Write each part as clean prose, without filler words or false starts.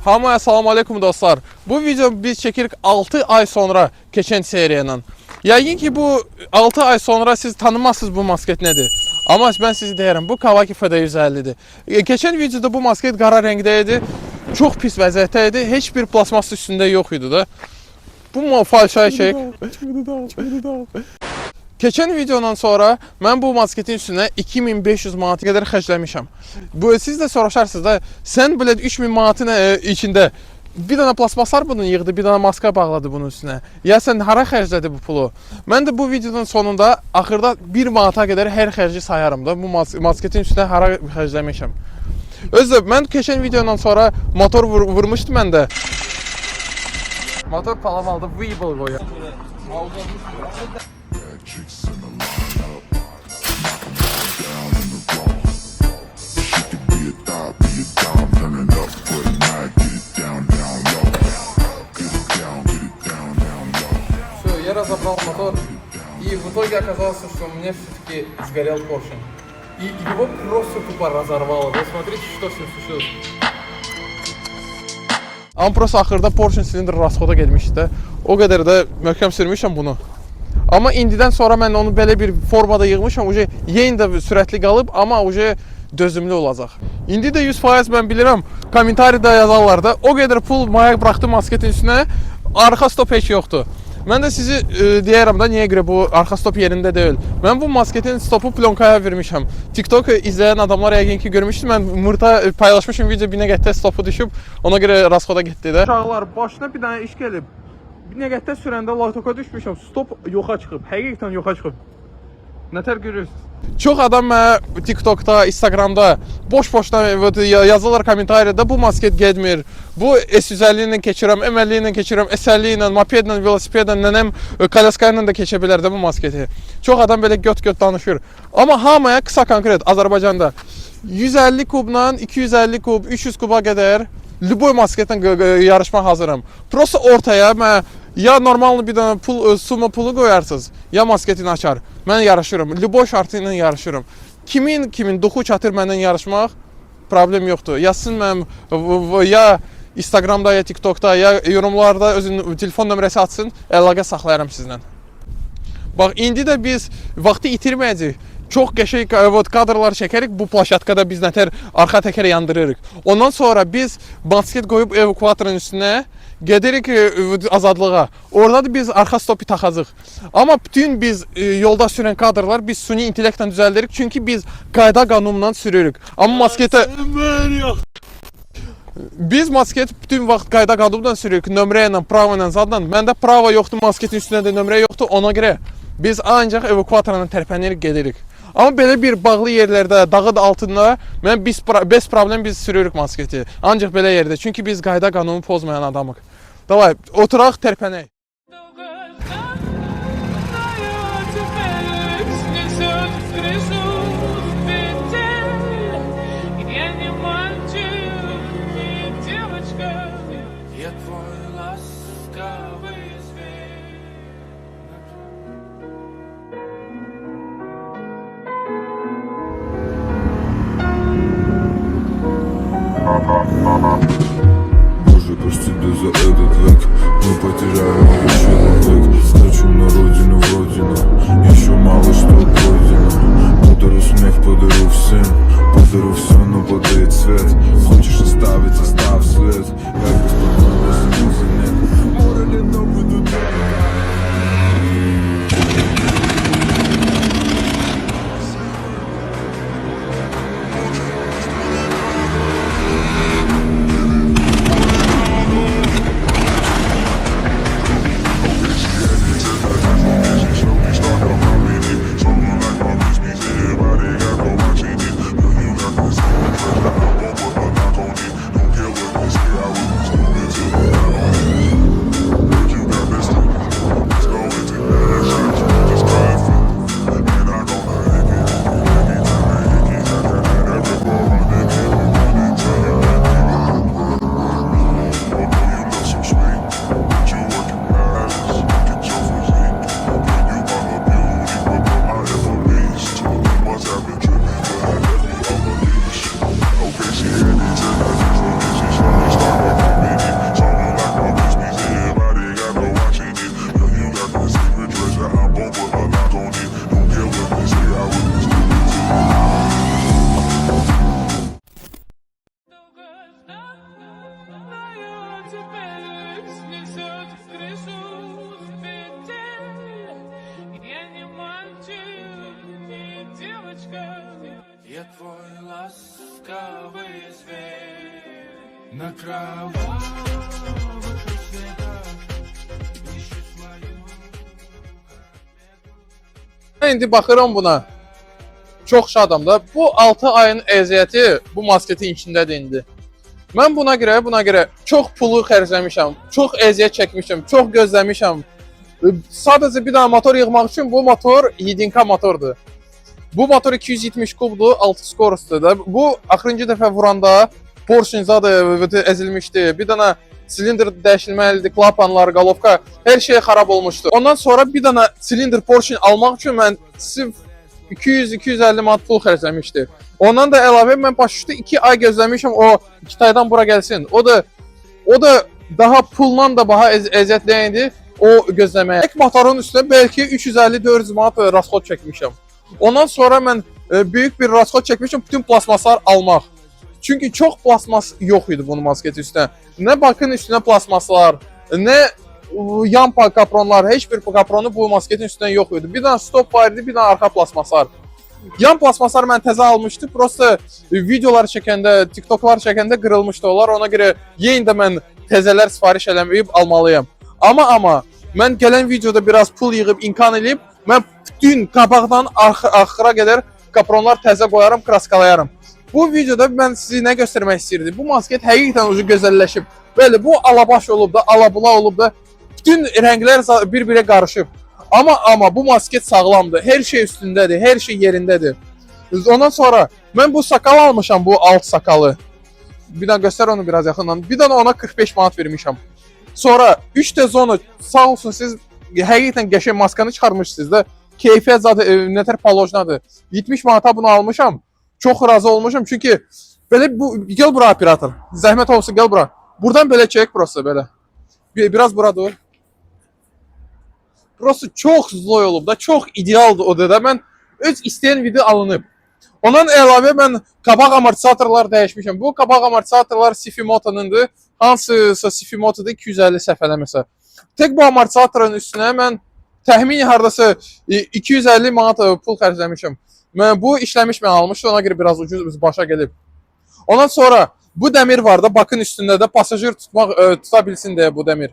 Hamıya salam aleykum dostlar. Bu video biz çekirik 6 ay sonra keçən seriyanın. Yəqin ki bu 6 ay sonra siz tanımazsınız bu masket nədir. Amma mən sizi deyərəm, bu Kawaki FD150'dir. Keçən videoda bu masket qara rəngdə idi. Çox pis vəziyyətdə idi. Heç bir plasmas üstündə yox idi da. Bu falşay şey. Keçən videodan sonra mən bu masketin üstünə 2500 manat qədər xərcləmişəm. Siz də soruşarsınız da, sən belə 3000 manatın içində bir dənə plasmaslar bunu yığdı, bir dənə maska bağladı bunun üstünə. Ya sən hara xərclədi bu pulu? Mən də bu videonun sonunda axırda 1 manata qədər hər xərci sayarım da, bu masketin üstünə hara xərcləmişəm. Özü mən keçən videodan sonra motor vurmuşdum mən də. Motor palam aldı, Weeble qoyur. Я разобрал мотор, и в итоге оказалось, что у меня все-таки сгорел поршень. И его просто тупо разорвало. Вы смотрите, что с ним случилось. Ama просто axırda porşin silindr rasxoda getmişdi də. O qədər də möhkəm sürmüşəm bunu. Amma indidən sonra mən onu belə bir formada yığmışam, yenə də sürətli qalıb, amma dözümlü olacaq. İndi də 100% mən bilirəm, kommentariyada yazarlar da, o qədər pul maya bıraxdı masketin üstünə, arxa stop heç yoxdur. Mən də sizi deyərəm da, niyə görə bu arxa stop yerində deyil. Mən bu masketin stopu plonkaya vermişəm. TikTok izləyən adamlar yəqin ki görmüşdü. Mən Murta paylaşmışım video, bir nəqətdə stopu düşüb, ona görə rasxoda getdi də. Uşaqlar, başına bir dənə iş gəlib. Bir nəqətdə sürəndə latoka düşmüşəm, stop yoxa çıxıb, həqiqətən yoxa çıxıb. Nətər görürsünüz? Çox adam mənə TikTokda, Instagramda boş-boşdan yazırlar kommentariyada, bu masket getmir. Bu S150 ilə keçirəm, M50 ilə keçirəm, S50 ilə, mopedlə, velosipedlə, nənəm kolyaska ilə də keçə bilər də bu masketi. Çox adam belə göt-göt danışır. Amma hamıya qısa konkret Azərbaycanda 150 kubla 250 kub, 300 kuba qədər любой masketlə yarışma hazırım. Prosta ortaya mən ya normalni bir dənə summa pulu qoyarsınız, ya masketini açar. Mən yarışırım. Любой şartı ilə yarışırım. Kimin duxu çatır məndən yarışmaq, problem yoxdur. Yazsın mənim ya Instagramda, ya TikTokda, ya yorumlarda özünün telefon nömrəsi atsın, əlaqə saxlayaram sizlə. Bax, indi də biz vaxtı itirməyəcəyik. Çox qəşəng kadrlar çəkərik, bu plaşatkada biz nətər arxa təkər yandırırıq. Ondan sonra biz basket qoyub evakuatorun üstünə gedirik azadlığa. Orada da biz arxa stopu taxacaq. Amma bütün biz yolda sürən kadrlar biz süni intellektlə düzəldirik. Çünki biz qayda qanunla sürürük. Amma masketə... Biz masket bütün vaxt qayda qanunla sürürük. Nömrə ilə, prava ilə, zadla. Məndə prava yoxdur, masketin üstünə də nömrə yoxdur. Ona görə biz ancaq evakuatorla tərpənirik, gedirik. Amma belə bir bağlı yerlərdə, dağın altında bez problem biz sürürük masketi. Ancaq belə yerdə. Çünki biz qayda qanunu pozmayan adamıq. Davay, oturaq, tərpənək. Боже, прости, да за этот век мы потеряем человек. Скачем на родину, в родину, еще мало что пройдено. Подарю смех, подарю всем, подарю все, но подарит свет. Хочешь оставить, оставь след, как беспокойно снизу нет. Море лето выйдут. теперь снесет крышу с петель. Я не мальчик, не девочка. Я твой ласковый зверь. На кровавых рассветах ищу свою Mən indi baxıram buna. Çox şadam da. Bu 6 ayın əziyyəti bu masketin içindədir indi. Mən buna görə çox pulu xərcləmişəm, çox əziyyət çəkmişəm, çox gözləmişəm. Sadəcə bir dənə motor yığmaq üçün bu motor Yedinka motordur. Bu motor 270 kubdur, 6 skorusdur da. Bu axırıncı dəfə vuranda Porsche zadı əzilmişdi. Bir dənə silindr dəyişilməlidir, klapanlar, qalovka, hər şey xarab olmuşdu. Ondan sonra bir dənə silindr Porsche almaq üçün mən sırf 200-250 manat pul xərcləmişdi. Ondan da əlavə mən başüstü 2 ay gözləmişəm o Kitaydan bura gəlsin. O da daha pulla da baha əziyyətli idi o gözləməyə. Tek motorun üstünə bəlkə 350-400 manat rasxod çəkmişəm. Ondan sonra mən böyük bir rasxod çəkmişəm bütün plasmaslar almaq. Çünki çox plasmas yox idi bunun masketi üstünə. Nə bakın üstünə plasmaslar, nə yan kapronlar, heç bir kapronu bu masketin üstündən yox idi. Bir dənə stop var idi, bir dənə arxa plasmaslar. Yan plasmaslar mən təzə almışdım. Prosta videolar çəkəndə, TikToklar çəkəndə qırılmışdı onlar. Ona görə yenə də mən təzələr sifariş eləməyib almalıyam. Amma mən gələn videoda biraz pul yığıb, imkan eləyib, mən bütün qabaqdan axıra qədər kapronlar təzə qoyarım, kraskalayarım. Bu videoda mən sizi nə göstərmək istəyirdim? Bu masket həqiqətən ucu gözəlləşib. Bəli, bu alabaş olub da, alabula olub da, bütün rənglər bir-birə qarışıb. Amma bu masket sağlamdır. Hər şey üstündədir, hər şey yerindədir. Ondan sonra mən bu sakal almışam, bu alt sakalı. Bir dənə göstər onu biraz yaxından. Bir dənə ona 45 manat vermişəm. Sonra 3 tez onu sağ olsun siz həqiqətən qəşəng maskanı çıxarmışsınız da. Keyfiyyət zaten nətər palojnadır. 70 manata bunu almışam. Çox razı olmuşam çünki belə bu gəl bura operator. Zəhmət olsa gəl bura. Buradan belə çək prosta belə. Biraz bura dur. Prosta çox zloy olub da, çox idealdır o da. Mən öz istəyən video alınıb. Ondan əlavə mən qabaq amortisatorlar dəyişmişəm. Bu qabaq amortisatorlar Sifimoto'nundur. Hansısa Sifimoto'da 250 səhv eləmirsə. Tek bu amortisatorun üstünə mən təxmini hardasa 250 manat pul xərcləmişəm. Mən bu işləmiş mən almışdım, ona görə biraz ucuz başa gəlib. Ondan sonra bu dəmir var da, bakın üstündə də pasajir tuta bilsin deyə bu dəmir.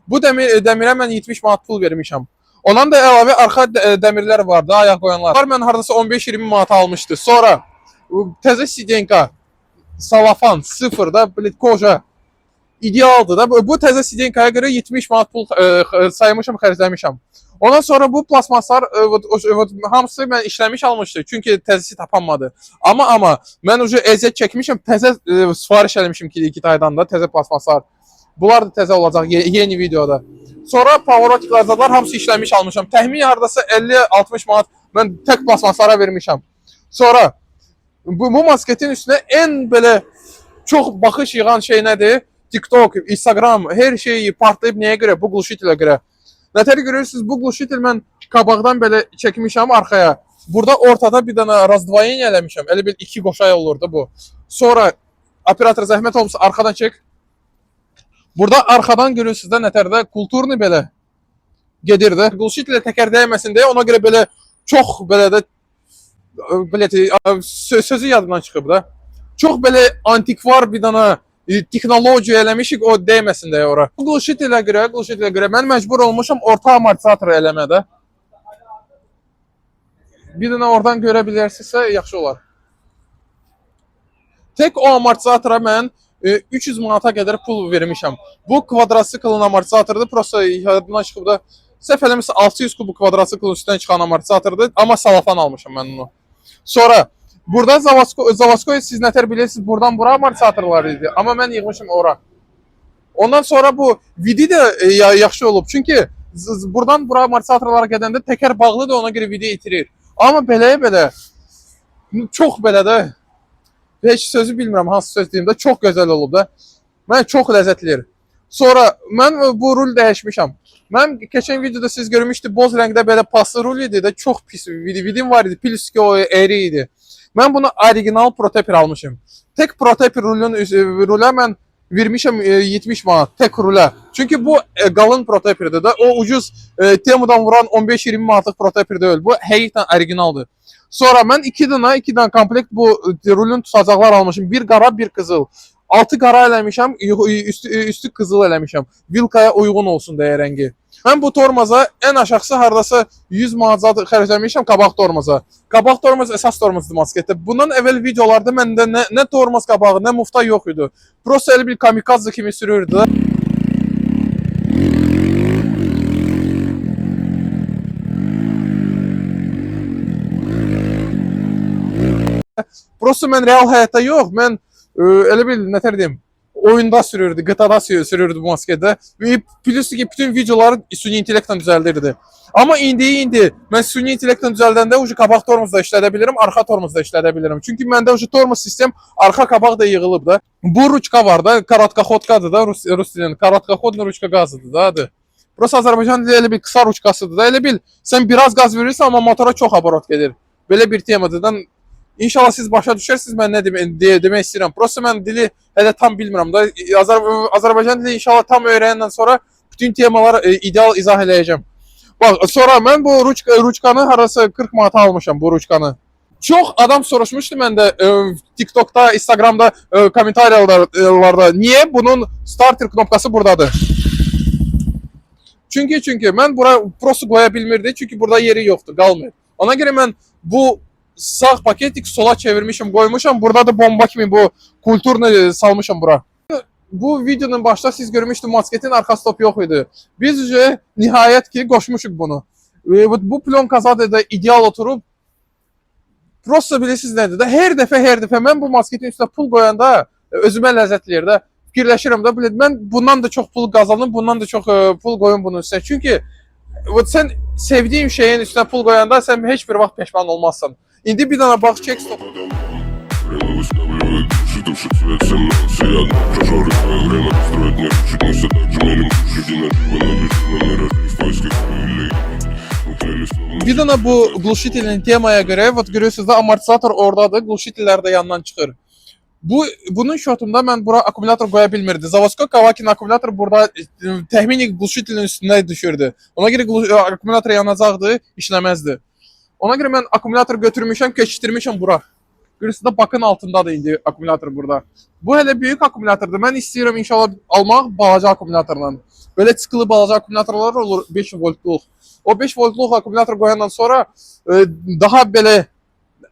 Bu dəmirə mən 70 manat pul vermişəm. Ondan da əlavə arxa dəmirlər var da, ayaq qoyanlar. Mən hardasa 15-20 manat almışdı. Sonra təzə sidenka, salafan, sıfır da, koja idealdır da. Bu təzə sidenkaya görə 70 manat pul saymışam, xərcləmişəm. Ondan sonra bu plasmaslar hamısı mən işləmiş almışdı. Çünki təzəsi tapanmadı. Amma mən ucu əziyyət çəkmişəm, təzə sifariş eləmişim ki, Kitaydan da təzə plasmaslar. Bunlar da təzə olacaq yeni videoda. Sonra pavorotiklar hamısı işləmiş almışam. Təxmini hardasa 50-60 manat mən tək plasmaslara vermişəm. Sonra bu masketin üstünə ən belə çox baxış yığan şey nədir? TikTok, Instagram, hər şey partlayıb nəyə görə? Bu gluşitilə görə. Nətəri görürsünüz, bu gluşitil mən qabaqdan belə çəkmişəm arxaya. Burada ortada bir dənə razdvayeniya eləmişəm. Elə bir iki qoşay olurdu bu. Sonra operator zəhmət olmasa arxadan çək. Burada arxadan görürsünüz də nətərdə kulturni belə gedir də. Gluşitilə təkər dəyməsin deyə ona görə belə çox belə də sözü yadımdan çıxıb da. Çox belə antikvar bir dənə texnologiya eləmişik, o dəyməsin deyə ora. Bu gluşitilə görə mən məcbur olmuşam orta amortisator eləmədə. Bir dənə oradan görə bilərsinizsə yaxşı olar. Tek o amortisatora mən 300 manata qədər pul vermişəm. Bu kvadrotsiklın amortisatordur. Prosta yadımdan çıxıb da səhv eləmirsə 600 kubik kvadrotsiklın üstündən çıxan amortisatordur. Amma salafan almışam mən onu. Sonra burada Zavaskoy siz nətər bilirsiniz, buradan bura amortisatorlar idi. Amma mən yığmışım ora. Ondan sonra bu vidi də yaxşı olub. Çünki buradan bura amortisatorlara gedəndə təkər bağlıdır, ona görə vidi itirir. Amma belə çox belə də heç sözü bilmirəm, hansı söz deyim də, çox gözəl olub da. Mən çox ləzzətliyir. Sonra mən bu rul dəyişmişəm. Mən keçən videoda siz görmüşdünüz, boz rəngdə belə paslı rul idi də, çox pis vidim var idi, pilski o eri idi. Mən bunu original protepir almışım. Tek protepir rulə mən vermişəm 70 manat tek rula. Çünki bu qalın prototipdir də. O ucuz Temudan vuran 15-20 manatlıq prototip deyil. Bu həqiqətən orijinaldır. Sonra mən 2 dənə komplekt bu rulun tutacaqlar almışım. Bir qara, bir qızıl. Altı qara eləmişəm, üstü qızıl eləmişəm. Vilkaya uyğun olsun deyə rəngi. Mən bu tormoza ən aşağısı hardasa 100 manat zat xərcləmişəm qabaq tormoza. Qabaq tormoz əsas tormozdur Mosketdə. Bundan əvvəl videolarda məndə nə tormoz qabağı, nə mufta yox idi. Prosta elə bir kamikadze kimi sürürdü. Prosta mən real həyatda yox, mən elə bil nətər deyim, oyunda sürürdü, GTA-da sürürdü bu Mosketdə. Və plus ki bütün videoları süni intellektlə düzəldirdi. Amma indi mən süni intellektlə düzəldəndə ucu qabaq tormozda işlədə bilirim, arxa tormozda işlədə bilirim. Çünki məndə ucu tormoz sistem arxa qabaq da yığılıb da. Bu ruçka var da, karatkaxodkadır da, rus dilinin karatkaxodla ruçka qazıdır da adı. Burası Azərbaycan dili elə bir qısa ruçkasıdır da. Elə bil sən biraz qaz verirsən amma motora çox aborot gedir. Belə bir temadır da. İnşallah siz başa düşərsiniz mən nə demək istəyirəm. Prosta mən dili hələ tam bilmirəm da. Azərbaycan dili inşallah tam öyrənəndən sonra bütün temaları ideal izah eləyəcəm. Bax, sonra mən bu ruçkanı harası 40 manata almışam bu ruçkanı. Çox adam soruşmuşdu məndə TikTokda, Instagramda, kommentariyalarda niyə bunun starter knopkası buradadır? Çünki mən bura prosta qoya bilmirdi. Çünki burada yeri yoxdur, qalmır. Ona görə mən bu sağ paketik sola çevirmişim, qoymuşam. Burada da bomba kimi bu kulturnu salmışam bura. Bu videonun başda siz görmüşdünüz Mosketin arxa stop yox idi. Biz nihayət ki qoşmuşuq bunu. Bu plonka zaten ideal oturub prosta bilirsiniz nədir də? Hər dəfə mən bu Mosketin üstünə pul qoyanda özümə ləzzət eləyir də. Fikirləşirəm də, mən bundan da çox pul qazandım, bundan da çox pul qoyum bunun üstünə. Çünki sən sevdiyin şeyin üstünə pul qoyanda sən heç bir vaxt peşman olmazsan. İndi bir dənə bax çek stop. Bir dənə bu glушительnin temaya görə, görürsünüz də amortizator oradadır, glушительlər də yandan çıxır. Bunun şotunda mən bura akkumulyator qoya bilmirdi. Zavodskoy Kavakin akkumulyator burada təxmini glушительnin üstünə düşürdü. Ona görə akkumulyator yanacaqdı, işləməzdi. Ona görə mən akkumulyator götürmüşəm, keçirmişəm bura. Görürsünüz də bakın altındadır indi akkumulyator burada. Bu hələ böyük akkumulyatordur. Mən istəyirəm inşallah almaq balaca akkumulyatorla. Belə çıxılı balaca akkumulyatorlar olur 5 voltluq. O 5 voltluq akkumulyator qoyandan sonra daha belə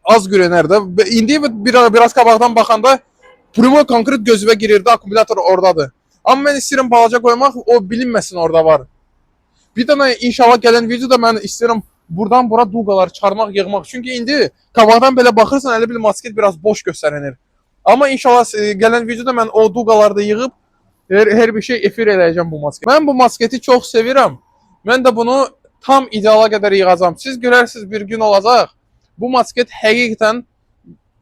az görünər də. İndi biraz qabaqdan baxanda primo konkret gözümə girirdi, akkumulyator oradadır. Amma mən istəyirəm balaca qoymaq, o bilinməsin orada var. Bir dənə inşallah gələn videoda mən istəyirəm buradan bura duqalar çıxarmaq, yığmaq. Çünki indi qabaqdan belə baxırsan, elə bil Mosket biraz boş göstərinir. Amma inşallah gələn videoda mən o duqaları da yığıb hər bir şey efir eləyəcəm bu Mosket. Mən bu Mosketi çox sevirəm. Mən də bunu tam ideala qədər yığacam. Siz görərsiniz bir gün olacaq. Bu Mosket həqiqətən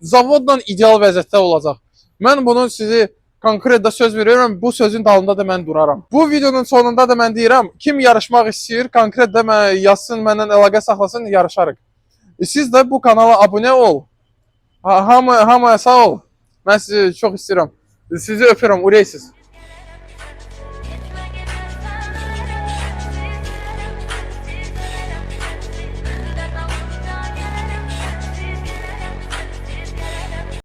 zavodla ideal vəziyyətdə olacaq. Mən bunu sizi konkretdə söz veriyorum. Bu sözün dalında da mən duraram. Bu videonun sonunda da mən deyirəm, kim yarışmaq istəyir, konkretdə yazsın, məndən əlaqə saxlasın, yarışarıq. Siz də bu kanala abunə ol. Hamıya sağ ol. Mən sizi çox istəyirəm. Sizi öpürəm, ürəksiz.